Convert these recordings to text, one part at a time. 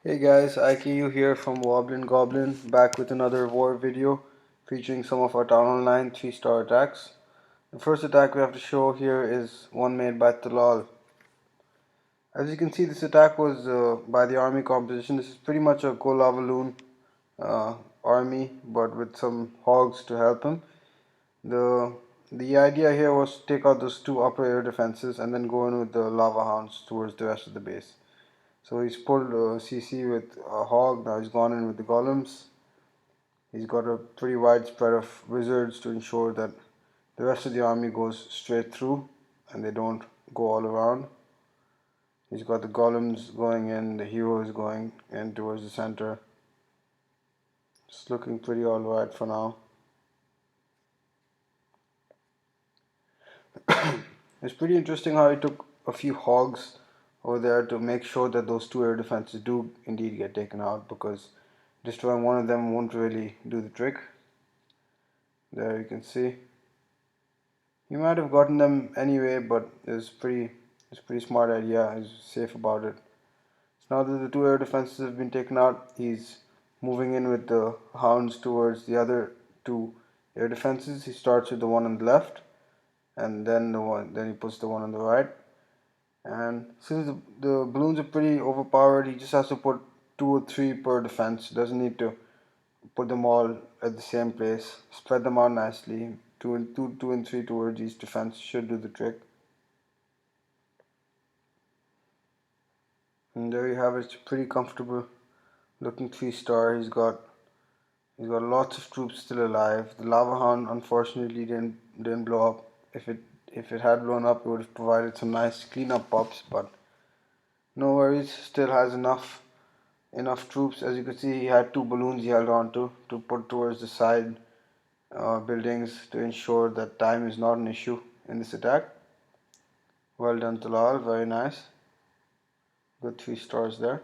Hey guys, IKU here from Woblin Goblin, back with another war video featuring some of our Town Online 3-star attacks. The first attack we have to show here is one made by Talal. As you can see, this attack was by the army composition. This is pretty much a golavaloon army, but with some hogs to help him. The the idea here was to take out those two upper air defenses and then go in with the lava hounds towards the rest of the base. So he's pulled CC with a hog, now he's gone in with the golems. He's got a pretty wide spread of wizards to ensure that the rest of the army goes straight through and they don't go all around. He's got the golems going in, the hero is going in towards the center. It's looking pretty alright for now. It's pretty interesting how he took a few hogs over there to make sure that those two air defenses do indeed get taken out, because destroying one of them won't really do the trick. There you can see. He might have gotten them anyway, but it's pretty smart idea. He's safe about it. So now that the two air defenses have been taken out, he's moving in with the hounds towards the other two air defenses. He starts with the one on the left, and then he puts the one on the right. And since the balloons are pretty overpowered, he just has to put 2 or 3 per defense. Doesn't need to put them all at the same place. Spread them out nicely. Two and three towards each defense should do the trick. And there you have it. It's pretty comfortable looking 3-star. He's got lots of troops still alive. The lava hound unfortunately didn't blow up. If it had blown up, it would have provided some nice cleanup pops, but no worries. Still has enough troops. As you can see, he had 2 balloons he held on to put towards the side buildings to ensure that time is not an issue in this attack. Well done, Talal. Very nice. Good 3 stars there.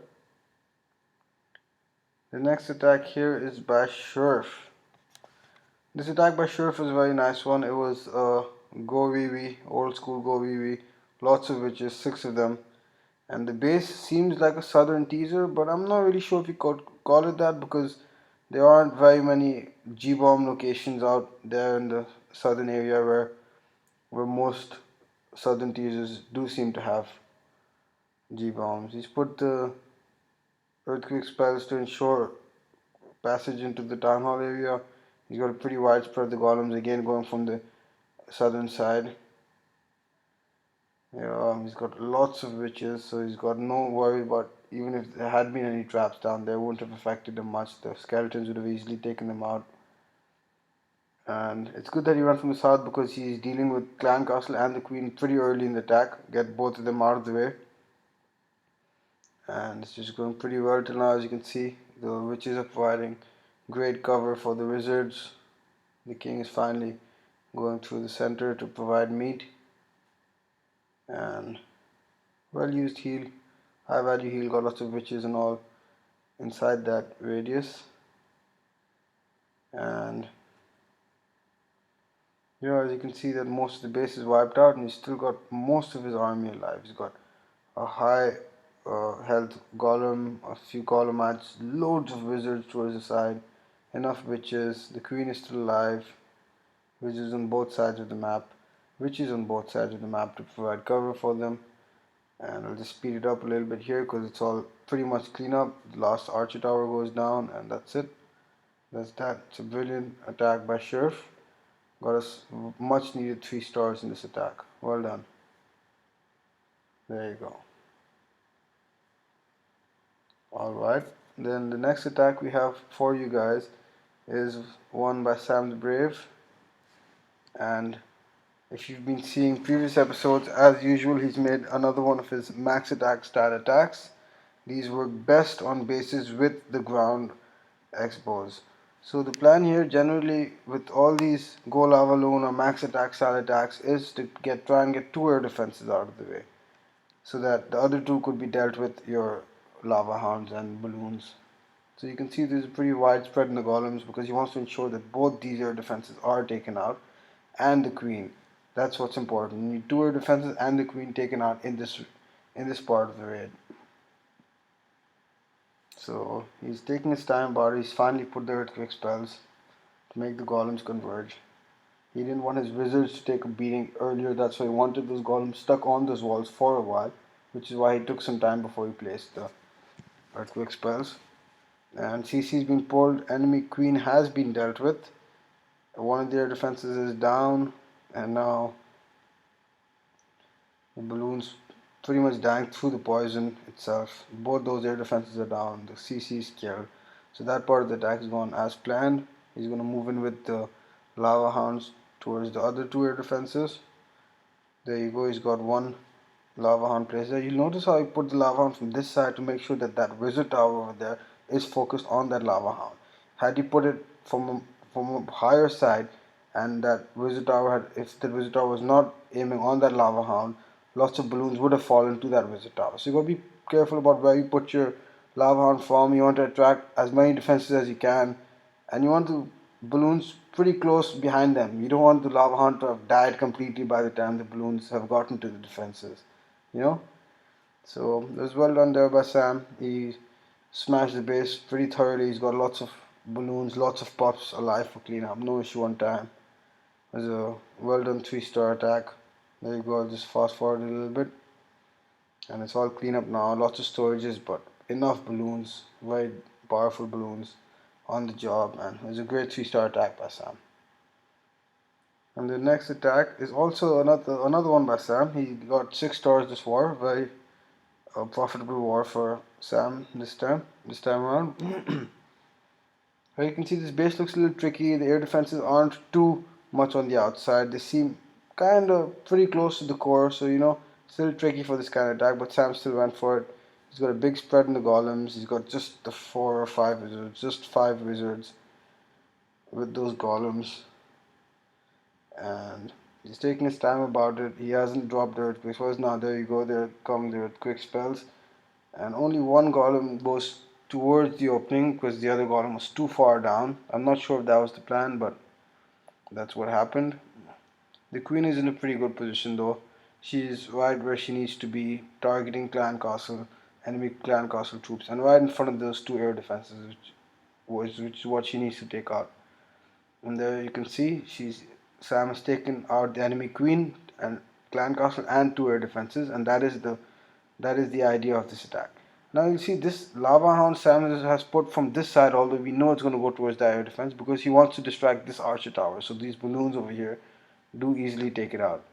The next attack here is by Shurf. This attack by Shurf is a very nice one. It was gowiwi, old school gowiwi, lots of witches, 6 of them. And the base seems like a southern teaser, but I'm not really sure if you could call it that, because there aren't very many G-bomb locations out there in the southern area where most southern teasers do seem to have G-bombs. He's put the earthquake spells to ensure passage into the town hall area. He's got a pretty wide spread of the golems, again going from the southern side. Yeah, he's got lots of witches, so he's got no worry about, even if there had been any traps down there, wouldn't have affected him much. The skeletons would have easily taken them out. And it's good that he ran from the south, because he's dealing with Clan Castle and the Queen pretty early in the attack. Get both of them out of the way. And it's just going pretty well till now. As you can see, the witches are providing great cover for the wizards. The king is finally going through the center to provide meat. And well used heal, high value heal, got lots of witches and all inside that radius. And yeah, as you can see that most of the base is wiped out, and he's still got most of his army alive. He's got a high health golem, a few golemites, loads of wizards towards the side, enough witches. The queen is still alive. Wizards on both sides of the map, witches on both sides of the map to provide cover for them. And I'll just speed it up a little bit here because it's all pretty much clean up. The last archer tower goes down, and that's it. That's that. It's a brilliant attack by Shurf. Got us much needed 3 stars in this attack. Well done. There you go. Alright, then the next attack we have for you guys is one by Sam the Brave. And if you've been seeing previous episodes, as usual, he's made another one of his max attack stat attacks. These work best on bases with the ground expos. So the plan here generally with all these golavaloon or max attack style attacks is to try and get 2 air defenses out of the way, so that the other 2 could be dealt with your lava hounds and balloons. So you can see there's a pretty widespread in the golems, because he wants to ensure that both these air defenses are taken out, and the queen. That's what's important. You need 2 air defenses and the queen taken out in this part of the raid. So he's taking his time about it. He's finally put the earthquake spells to make the golems converge. He didn't want his wizards to take a beating earlier, that's why he wanted those golems stuck on those walls for a while, which is why he took some time before he placed the earthquake spells. And CC's been pulled, enemy queen has been dealt with. One of their defenses is down, and now the balloons pretty much dying through the poison itself. Both those air defenses are down, the CC is killed. So that part of the attack is gone as planned. He's going to move in with the lava hounds towards the other two air defenses. There you go, he's got one lava hound placed there. You'll notice how he put the lava hound from this side to make sure that that wizard tower over there is focused on that lava hound. Had he put it from a higher side, and that wizard tower had, if the wizard tower was not aiming on that lava hound, lots of balloons would have fallen to that wizard tower. So you gotta be careful about where you put your lava hound from. You want to attract as many defenses as you can, and you want the balloons pretty close behind them. You don't want the lava hound to have died completely by the time the balloons have gotten to the defenses. You know? So it was well done there by Sam. He smashed the base pretty thoroughly. He's got lots of balloons, lots of pups alive for cleanup. No issue on time. It was a well done 3-star attack. There you go. I'll just fast forward a little bit. And it's all clean up now. Lots of storages, but enough balloons. Very powerful balloons on the job. And it was a great 3-star attack by Sam. And the next attack is also another one by Sam. He got 6 stars this war. Very profitable war for Sam this time around. Here you can see this base looks a little tricky. The air defenses aren't too much on the outside. They seem kind of pretty close to the core, so you know, still tricky for this kind of attack, but Sam still went for it. He's got a big spread in the golems. He's got just the 4 or 5 wizards, just 5 wizards with those golems. And he's taking his time about it. He hasn't dropped the earthquake spells. Now there you go, there come the earthquake spells. And only one golem goes towards the opening because the other golem was too far down. I'm not sure if that was the plan, but that's what happened. The queen is in a pretty good position though. She's right where she needs to be, targeting clan castle, enemy clan castle troops, and right in front of those 2 air defenses, which is what she needs to take out. And there you can see Sam has taken out the enemy queen and clan castle and 2 air defenses, and that is the idea of this attack. Now you see this lava hound Sam has put from this side, although we know it's going to go towards the air defense because he wants to distract this archer tower. So these balloons over here do easily take it out.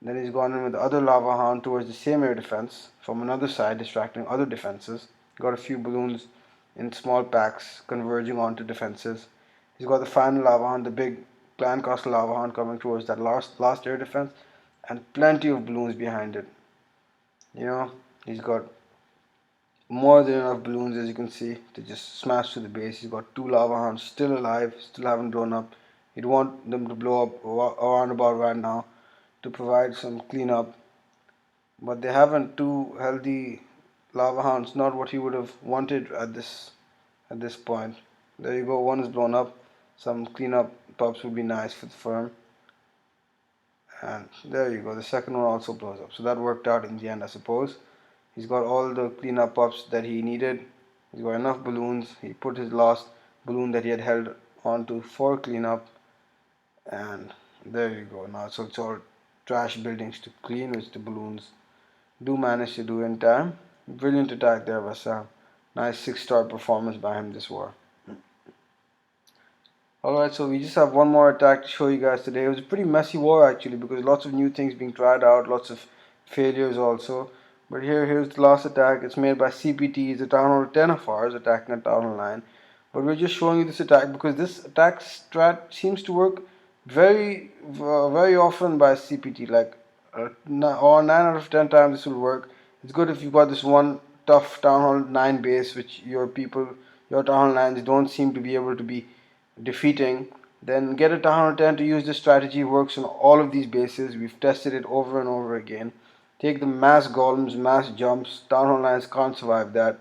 Then he's gone in with the other lava hound towards the same air defense from another side, distracting other defenses. Got a few balloons in small packs converging onto defenses. He's got the final lava hound, the big clan castle lava hound coming towards that last air defense, and plenty of balloons behind it. You know, he's got more than enough balloons, as you can see, to just smash through the base. He's got 2 lava hounds still alive, still haven't blown up. He'd want them to blow up around about right now to provide some cleanup, but they haven't. 2 healthy lava hounds, not what he would have wanted at this point. There you go, one is blown up. Some cleanup pups would be nice for the firm. And there you go, the second one also blows up. So that worked out in the end, I suppose. He's got all the cleanup pups that he needed. He's got enough balloons. He put his last balloon that he had held onto for cleanup. And there you go. Now so it's all trash buildings to clean, which the balloons do manage to do in time. Brilliant attack there by Sam. Nice 6-star performance by him this war. Alright, so we just have one more attack to show you guys today. It was a pretty messy war actually because lots of new things being tried out, lots of failures also. But here's the last attack. It's made by CPT. It's a Town Hall 10 of ours attacking a Town Hall 9. But we're just showing you this attack because this attack strat seems to work very often by CPT. Like 9 out of 10 times this will work. It's good if you've got this one tough Town Hall 9 base which your Town Hall 9s don't seem to be able to be defeating. Then get a Town Hall 10 to use this strategy. It works on all of these bases. We've tested it over and over again. Take the mass golems, mass jumps. Town Hall 9s can't survive that.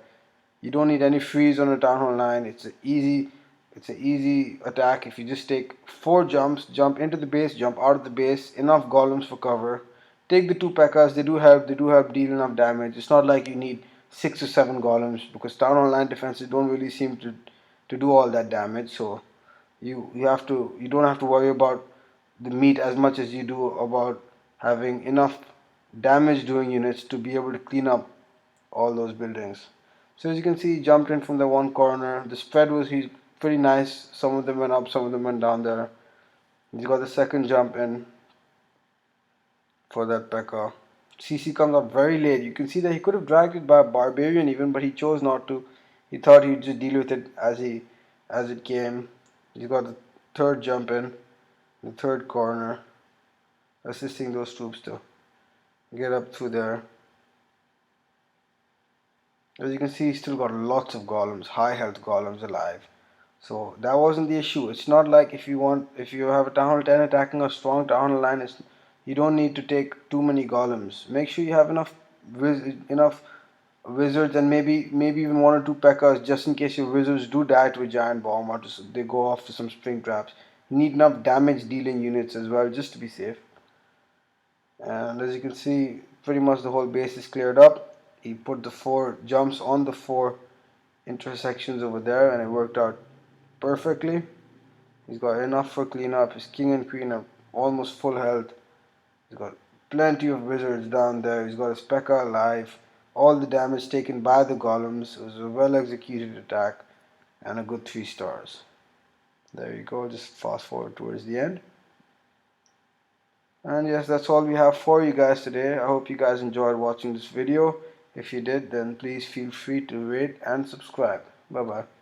You don't need any freeze on a Town Hall 9. It's an easy attack. If you just take 4 jumps, jump into the base, jump out of the base, enough golems for cover. Take the 2 P.E.K.K.A.s. They do help deal enough damage. It's not like you need 6 or 7 golems, because town hall 9 defenses don't really seem to do all that damage. So you don't have to worry about the meat as much as you do about having enough damage doing units to be able to clean up all those buildings. So as you can see, he jumped in from the one corner. The spread was he's pretty nice. Some of them went up, some of them went down there. He's got the second jump in for that P.E.K.K.A. CC comes up very late. You can see that he could have dragged it by a barbarian even, but he chose not to. He thought he'd just deal with it as it came. He's got the third jump in, the third corner, assisting those troops to get up through there. As you can see, he's still got lots of golems, high health golems alive. So that wasn't the issue. It's not like if you have a Town Hall 10 attacking a strong Town Hall 9, you don't need to take too many golems. Make sure you have enough wizards, and maybe even one or two P.E.K.K.A.s just in case your wizards do die to a giant bomb or they go off to some spring traps. You need enough damage dealing units as well just to be safe. And as you can see, pretty much the whole base is cleared up. He put the 4 jumps on the 4 intersections over there, and it worked out perfectly. He's got enough for cleanup. His king and queen are almost full health. He's got plenty of wizards down there. He's got his P.E.K.K.A. alive. All the damage taken by the golems. It was a well executed attack and a good 3 stars. There you go. Just fast forward towards the end. And yes, that's all we have for you guys today. I hope you guys enjoyed watching this video. If you did, then please feel free to rate and subscribe. Bye bye.